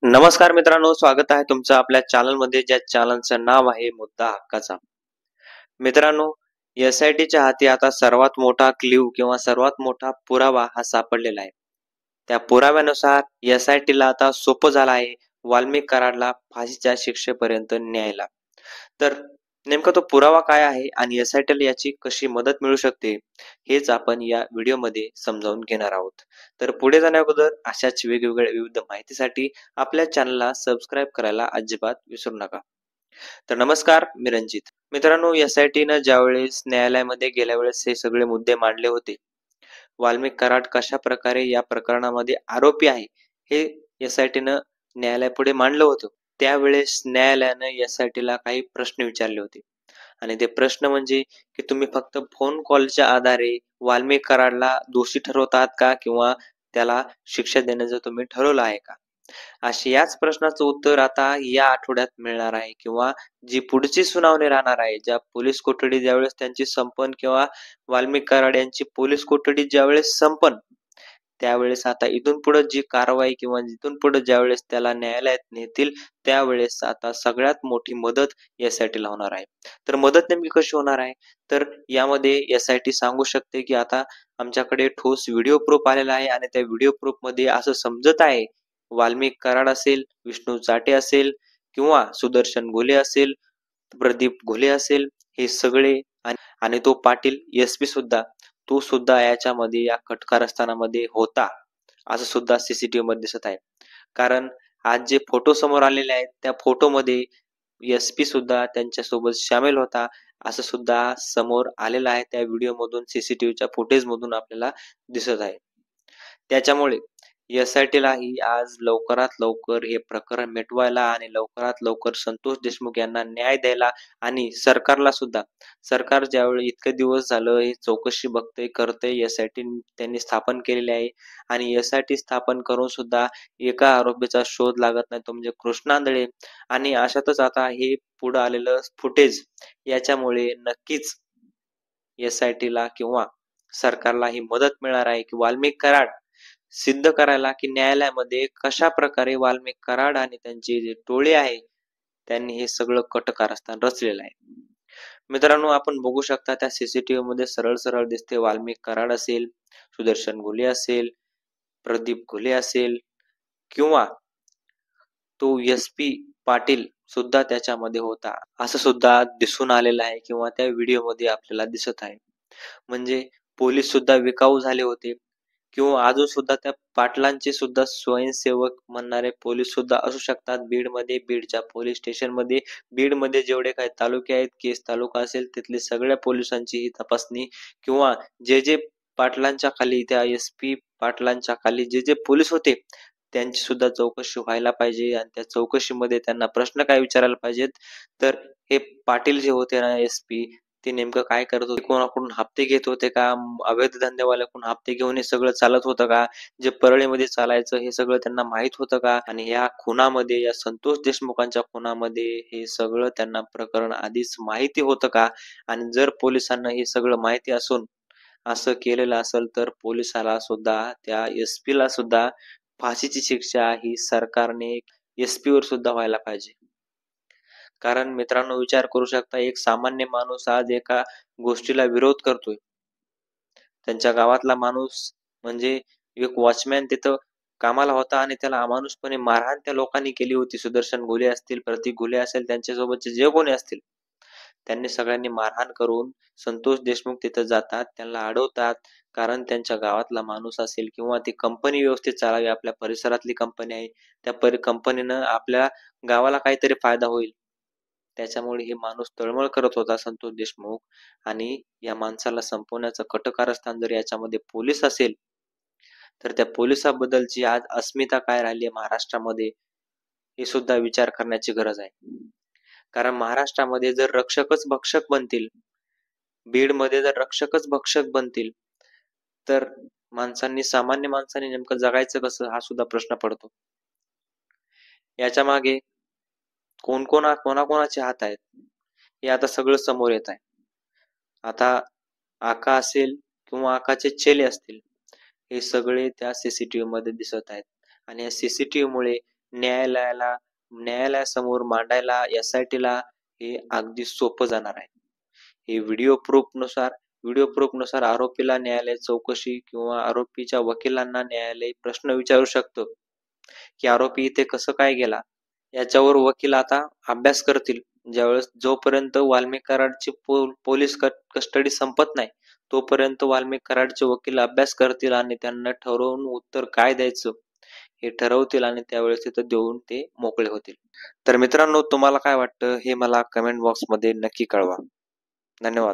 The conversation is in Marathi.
नमस्कार मित्रांनो, स्वागत आहे तुमचं आपल्या चॅनलमध्ये, ज्या चॅनलचं नाव आहे मुद्दा हक्काचा. मित्रांनो, एस-आय-टीच्या हाती आता सर्वात मोठा क्ल्यू किंवा सर्वात मोठा पुरावा हा सापडलेला आहे. त्या पुराव्यानुसार एस-आय-टीला आता सोपं झालं आहे वाल्मिक कराडला फाशीच्या शिक्षेपर्यंत न्यायला. तर नेमका तो पुरावा काय आहे आणि एस-आय-टीला याची कशी मदत मिळू शकते, हेच आपण या व्हिडिओमध्ये समजावून घेणार आहोत. तर पुढे जाण्याअगोदर अशाच वेगवेगळ्या विविध माहितीसाठी आपल्या चॅनलला सबस्क्राईब करायला अजिबात विसरू नका. तर नमस्कार, मी रणजित. मित्रांनो, एस-आय-टीनं ज्यावेळेस न्यायालयामध्ये गेल्या वेळेस हे सगळे मुद्दे मांडले होते, वाल्मिक कराड कशा प्रकारे या प्रकरणामध्ये आरोपी आहे, हे एस-आय-टीनं न्यायालयापुढे मांडलं होतं. त्यावेळेस न्यायालयानं एस-आय-टीला काही प्रश्न विचारले होते आणि ते प्रश्न म्हणजे की तुम्ही फक्त फोन कॉलच्या आधारे वाल्मिक कराडला दोषी ठरवत आहात का, किंवा त्याला शिक्षा देण्याचं तुम्ही ठरवलं आहे का? अशी याच प्रश्नाचं उत्तर आता या आठवड्यात मिळणार आहे, किंवा जी पुढची सुनावणी राहणार आहे, ज्या पोलीस कोठडी ज्यावेळेस त्यांची संपन, किंवा वाल्मिक कराड यांची पोलीस कोठडी ज्यावेळेस संपन, त्यावेळेस आता इथून पुढे जी कारवाई किंवा इथून पुढे ज्यावेळेस त्याला न्यायालयात नेतील, त्यावेळेस आता सगळ्यात मोठी मदत एस-आय-टीला होणार आहे. तर मदत नेमकी कशी होणार आहे, तर यामध्ये एस-आय-टी सांगू शकते की आता आमच्याकडे ठोस व्हिडिओ प्रूफ आलेला आहे आणि त्या व्हिडिओ प्रूफ मध्ये असं समजत आहे, वाल्मिक कराड असेल, विष्णू चाटे असेल, किंवा सुदर्शन घोले असेल, प्रदीप घोले असेल, हे सगळे आणि तो पाटील एस-पी सुद्धा, तो सुद्धा याच्यामध्ये या कटकारस्थानामध्ये होता, असं सुद्धा सीसीटीव्ही मध्ये दिसत आहे. कारण आज जे फोटो समोर आलेले आहेत, त्या फोटोमध्ये एस-पी सुद्धा त्यांच्यासोबत सामील होता, असं सुद्धा समोर आलेलं आहे. त्या व्हिडिओ मधून, सीसीटीव्हीच्या फुटेज मधून आपल्याला दिसत आहे. त्याच्यामुळे एस-आय-टीलाही आज लवकरात लवकर हे प्रकरण मिटवायला आणि लवकरात लवकर संतोष देशमुख यांना न्याय द्यायला, आणि सरकारला सुद्धा, सरकार ज्यावेळी इतके दिवस झालं हे चौकशी बघतंय, करतंय, एस-आय-टी त्यांनी स्थापन केलेली आहे, आणि एस-आय-टी स्थापन करून सुद्धा एका आरोपीचा शोध लागत नाही, तो म्हणजे कृष्णा आंधळे. आणि अशातच आता हे पुढे आलेलं फुटेज, याच्यामुळे नक्कीच एस-आय-टीला किंवा सरकारला ही मदत मिळणार आहे की वाल्मिक कराड सिद्ध करायला की न्यायालयामध्ये कशा प्रकारे वाल्मिक कराड आणि त्यांची जे टोळी आहे, त्यांनी हे सगळं कटकारस्थान रचलेलं आहे. मित्रांनो, आपण बघू शकता त्या सीसीटीव्ही मध्ये सरळ सरळ दिसते, वाल्मिक कराड असेल, सुदर्शन घोले असेल, प्रदीप घोले असेल, किंवा तो एस-पी पाटील सुद्धा त्याच्यामध्ये होता, असं सुद्धा दिसून आलेलं आहे, किंवा त्या व्हिडिओ मध्ये आपल्याला दिसत आहे. म्हणजे पोलीस सुद्धा विकाऊ झाले होते, किंवा अजून सुद्धा त्या पाटलांचे सुद्धा स्वयंसेवक म्हणणारे पोलीस सुद्धा असू शकतात बीडमध्ये, बीडच्या पोलीस स्टेशनमध्ये. बीडमध्ये जेवढे काही तालुके आहेत, केस तालुका असेल, तिथले सगळ्या पोलिसांची ही तपासणी, किंवा जे जे पाटलांच्या खाली, त्या एस-पी पाटलांच्या खाली जे जे पोलीस होते, त्यांची सुद्धा चौकशी व्हायला पाहिजे, आणि त्या चौकशीमध्ये त्यांना प्रश्न काय विचारायला पाहिजेत, तर हे पाटील जे होते ना, एस-पी, ते नेमकं काय करत होते, कोणाकडून हप्ते घेत होते का, अवैध धंदेवाल्याकडून हप्ते घेऊन हे सगळं चालत होतं का, जे परळीमध्ये चालायचं हे सगळं त्यांना माहित होतं का, आणि या खुनामध्ये, या संतोष देशमुखांच्या खुनामध्ये हे सगळं त्यांना प्रकरण आधीच माहिती होतं का, आणि जर पोलिसांना हे सगळं माहिती असून असं केलेलं असेल, तर पोलिसाला सुद्धा, त्या एस-पी ला सुद्धा फाशीची शिक्षा ही सरकारने एस-पी वर सुद्धा व्हायला पाहिजे. कारण मित्रांनो, विचार करू शकता, एक सामान्य माणूस आज एका गोष्टीला विरोध करतोय, त्यांच्या गावातला माणूस, म्हणजे एक वॉचमॅन तिथं कामाला होता, आणि त्याला अमानुषपणे मारहाण त्या लोकांनी केली होती. सुदर्शन घोले असतील, प्रतीक घोले असेल, त्यांच्यासोबतचे जे कोणी असतील, त्यांनी सगळ्यांनी मारहाण करून संतोष देशमुख तिथं जातात, त्यांना अडवतात, कारण त्यांच्या गावातला माणूस असेल, किंवा ती कंपनी व्यवस्थित चालावी, आपल्या परिसरातली कंपनी आहे, त्या कंपनीनं आपल्या गावाला काहीतरी फायदा होईल, त्याच्यामुळे हे माणूस तळमळ करत होता, संतोष देशमुख. आणि या माणसाला संपवण्याचं कटकारस्थान जर याच्यामध्ये पोलीस असेल, तर त्या पोलिसाबद्दलची आज अस्मिता काय राहिली आहे महाराष्ट्रामध्ये, हे सुद्धा विचार करण्याची गरज आहे. कारण महाराष्ट्रामध्ये जर रक्षकच भक्षक बनतील, बीडमध्ये जर रक्षकच भक्षक बनतील, तर सामान्य माणसांनी नेमकं जगायचं कसं, हा सुद्धा प्रश्न पडतो. याच्या मागे कोणाकोणाचे हात आहेत, हे आता सगळं समोर येत आहे. आता आका असेल, किंवा आकाचे चेले असतील, हे सगळे त्या सीसीटीव्ही मध्ये दिसत आहेत, आणि या सीसीटीव्ही मुळे न्यायालयासमोर मांडायला SITला हे अगदी सोपं जाणार आहे. हे व्हिडिओ प्रूफनुसार आरोपीला न्यायालय चौकशी किंवा आरोपीच्या वकिलांना न्यायालय प्रश्न विचारू शकतो की आरोपी इथे कसं काय गेला. याच्यावर वकील आता अभ्यास करतील. ज्यावेळेस जोपर्यंत वाल्मिक कराडची पोलीस कस्टडी संपत नाही तोपर्यंत वाल्मिक कराडचे वकील अभ्यास करतील आणि त्यांना ठरवून उत्तर काय द्यायचं हे ठरवतील आणि त्यावेळेस तिथं देऊन ते मोकळे होतील. तर मित्रांनो, तुम्हाला काय वाटतं हे मला कमेंट बॉक्समध्ये नक्की कळवा. धन्यवाद.